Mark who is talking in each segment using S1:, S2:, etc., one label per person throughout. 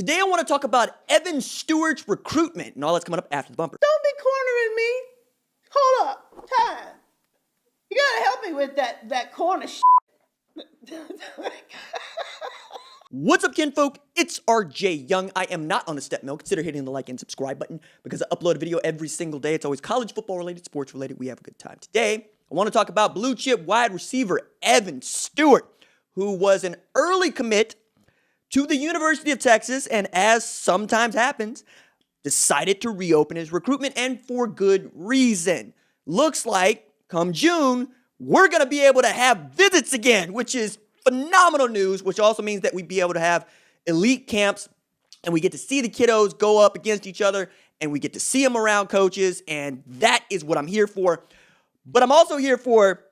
S1: Today I want to talk about Evan Stewart's recruitment and all that's coming up after the bumper.
S2: Don't be cornering me. Hold up. Time. You gotta help me with that corner shit.
S1: What's up, kinfolk? It's RJ Young. I am not on a step mill. Consider hitting the like and subscribe button because I upload a video every single day. It's always college football related, sports related. We have a good time. Today, I want to talk about blue chip wide receiver Evan Stewart, who was an early commit to the University of Texas and, as sometimes happens, decided to reopen his recruitment, and for good reason. Looks like come June, we're going to be able to have visits again, which is phenomenal news, which also means that we'd be able to have elite camps and we get to see the kiddos go up against each other and we get to see them around coaches, and that is what I'm here for. But I'm also here for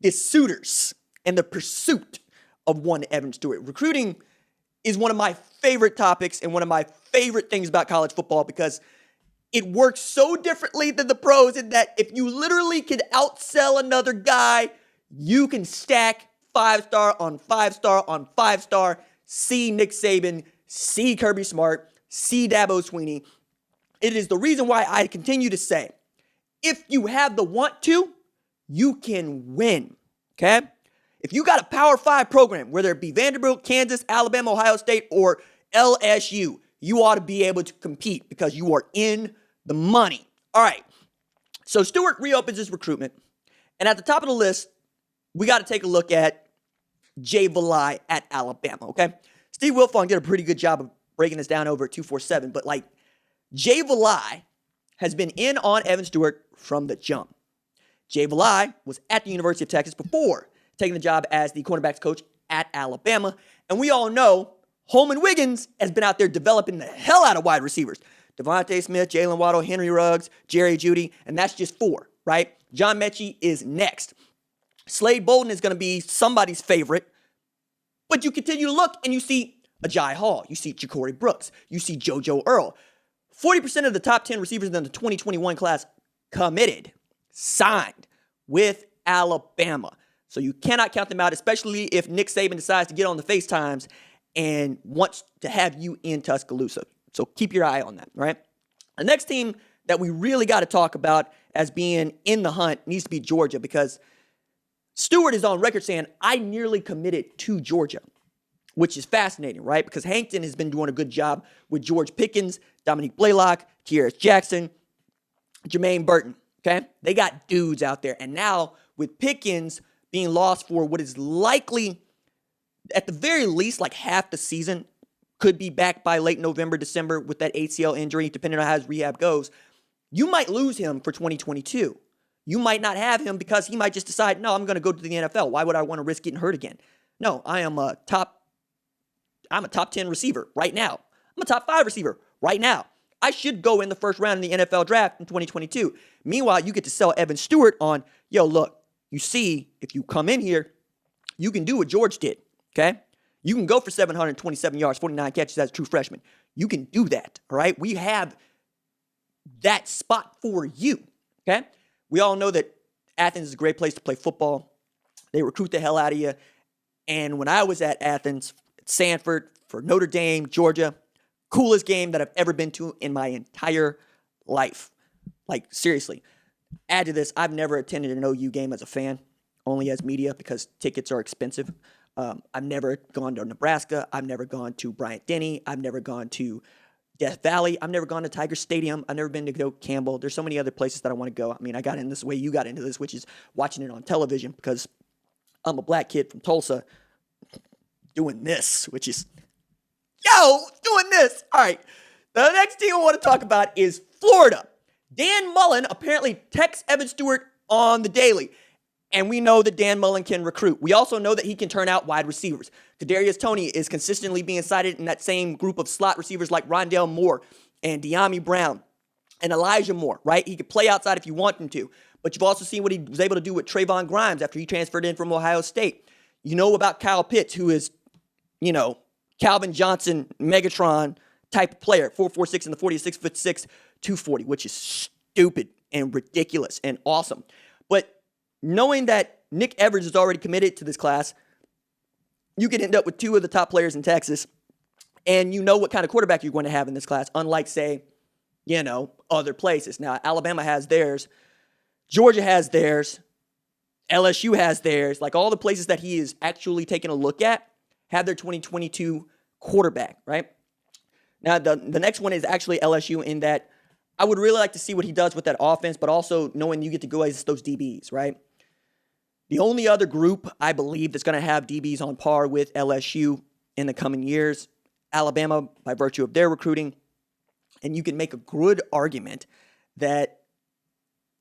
S1: the suitors and the pursuit of one Evan Stewart. Recruiting is one of my favorite topics and one of my favorite things about college football because it works so differently than the pros in that if you literally can outsell another guy, you can stack 5-star on 5-star on 5-star. See Nick Saban, see Kirby Smart, see Dabo Swinney. It is the reason why I continue to say, if you have the want to, you can win, okay? If you got a Power 5 program, whether it be Vanderbilt, Kansas, Alabama, Ohio State, or LSU, you ought to be able to compete because you are in the money. All right, so Stewart reopens his recruitment, and at the top of the list, we got to take a look at Jay Valai at Alabama, okay? Steve Wilfong did a pretty good job of breaking this down over at 247, but Jay Valai has been in on Evan Stewart from the jump. Jay Valai was at the University of Texas before taking the job as the cornerbacks coach at Alabama, and we all know Holman Wiggins has been out there developing the hell out of wide receivers. Devontae Smith, Jalen Waddle, Henry Ruggs, Jerry Jeudy, and that's just 4, right? John Mechie is next. Slade Bolden is going to be somebody's favorite, but you continue to look and you see Agiye Hall, you see Ja'Cory Brooks, you see JoJo Earl. 40% of the top 10 receivers in the 2021 class committed, signed with Alabama. So you cannot count them out, especially if Nick Saban decides to get on the FaceTimes and wants to have you in Tuscaloosa. So keep your eye on that, right? The next team that we really got to talk about as being in the hunt needs to be Georgia, because Stewart is on record saying, I nearly committed to Georgia, which is fascinating, right? Because Hankton has been doing a good job with George Pickens, Dominique Blaylock, Tierras Jackson, Jermaine Burton, okay? They got dudes out there. And now with Pickens being lost for what is likely, at the very least, half the season, could be back by late November, December with that ACL injury, depending on how his rehab goes, you might lose him for 2022. You might not have him because he might just decide, no, I'm going to go to the NFL. Why would I want to risk getting hurt again? No, I'm a top 10 receiver right now. I'm a top 5 receiver right now. I should go in the first round in the NFL draft in 2022. Meanwhile, you get to sell Evan Stewart on, yo, look, you see, if you come in here, you can do what George did, okay? You can go for 727 yards, 49 catches as a true freshman. You can do that, all right? We have that spot for you, okay? We all know that Athens is a great place to play football. They recruit the hell out of you. And when I was at Athens, Sanford, for Notre Dame, Georgia, coolest game that I've ever been to in my entire life. Seriously. Add to this, I've never attended an OU game as a fan, only as media because tickets are expensive. I've never gone to Nebraska. I've never gone to Bryant-Denny. I've never gone to Death Valley. I've never gone to Tiger Stadium. I've never been to Campbell. There's so many other places that I want to go. I mean, I got in this way you got into this, which is watching it on television because I'm a black kid from Tulsa doing this, which is, doing this. All right. The next team I want to talk about is Florida. Dan Mullen apparently texts Evan Stewart on the daily. And we know that Dan Mullen can recruit. We also know that he can turn out wide receivers. Kadarius Toney is consistently being cited in that same group of slot receivers like Rondale Moore and De'Ami Brown and Elijah Moore, right? He could play outside if you want him to. But you've also seen what he was able to do with Trayvon Grimes after he transferred in from Ohio State. You know about Kyle Pitts, who is, Calvin Johnson, Megatron type of player, 4'4'6" in the 46'6", 240, which is stupid and ridiculous and awesome. But knowing that Nick Evers is already committed to this class, you could end up with 2 of the top players in Texas And you know what kind of quarterback you're going to have in this class, unlike, say, other places. Now, Alabama has theirs. Georgia has theirs. LSU has theirs. Like, all the places that he is actually taking a look at have their 2022 quarterback, right? Now, the next one is actually LSU, in that I would really like to see what he does with that offense, but also knowing you get to go against those DBs, right? The only other group I believe that's going to have DBs on par with LSU in the coming years, Alabama, by virtue of their recruiting. And you can make a good argument that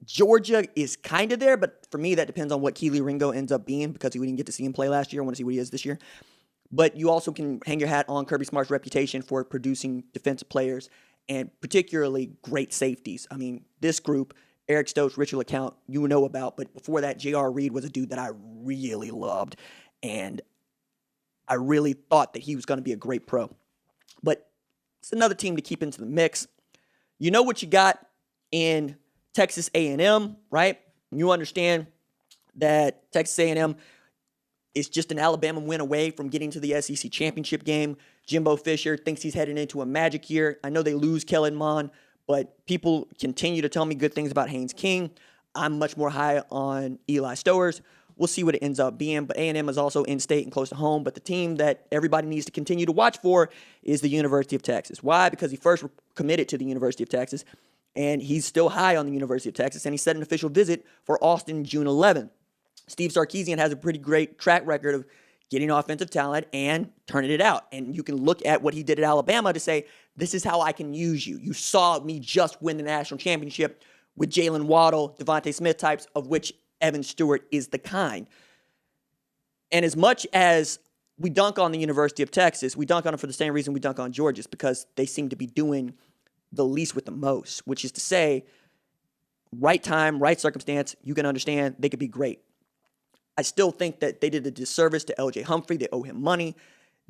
S1: Georgia is kind of there, but for me, that depends on what Keely Ringo ends up being, because we didn't get to see him play last year. I want to see what he is this year. But you also can hang your hat on Kirby Smart's reputation for producing defensive players, and particularly great safeties. I mean, this group, Eric Stokes, Richard LeCount, you know about, but before that, J.R. Reed was a dude that I really loved, and I really thought that he was going to be a great pro. But it's another team to keep into the mix. You know what you got in Texas A&M, right? You understand that Texas A&M is just an Alabama win away from getting to the SEC championship game. Jimbo Fisher thinks he's heading into a magic year. I know they lose Kellen Mond, but people continue to tell me good things about Haynes King. I'm much more high on Eli Stowers. We'll see what it ends up being, but A&M is also in-state and close to home. But the team that everybody needs to continue to watch for is the University of Texas. Why? Because he first committed to the University of Texas, and he's still high on the University of Texas, and he set an official visit for Austin June 11th. Steve Sarkisian has a pretty great track record of getting offensive talent and turning it out. And you can look at what he did at Alabama to say, this is how I can use you. You saw me just win the national championship with Jalen Waddle, Devontae Smith types, of which Evan Stewart is the kind. And as much as we dunk on the University of Texas, we dunk on them for the same reason we dunk on Georgia's, because they seem to be doing the least with the most, which is to say, right time, right circumstance, you can understand they could be great. I still think that they did a disservice to LJ Humphrey. They owe him money.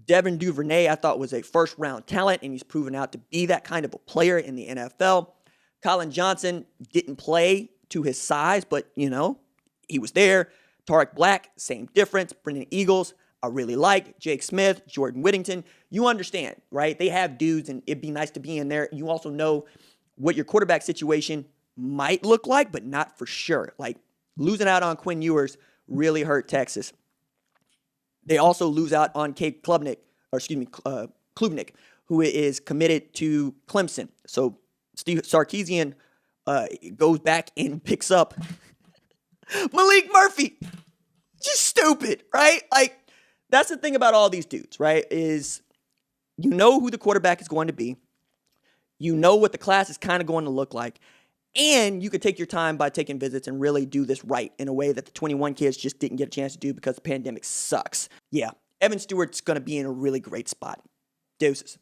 S1: Devin Duvernay, I thought, was a first-round talent, and he's proven out to be that kind of a player in the NFL. Colin Johnson didn't play to his size, but, he was there. Tarek Black, same difference. Brendan Eagles, I really like. Jake Smith, Jordan Whittington. You understand, right? They have dudes, and it'd be nice to be in there. You also know what your quarterback situation might look like, but not for sure. Like, losing out on Quinn Ewers really hurt Texas. They also lose out on Kate Klubnik, who is committed to Clemson. So Steve Sarkisian goes back and picks up Malik Murphy. Just stupid, right? Like, that's the thing about all these dudes, right? Is you know who the quarterback is going to be. You know what the class is kind of going to look like. And you could take your time by taking visits and really do this right in a way that the 21 kids just didn't get a chance to do because the pandemic sucks. Yeah, Evan Stewart's going to be in a really great spot. Deuces.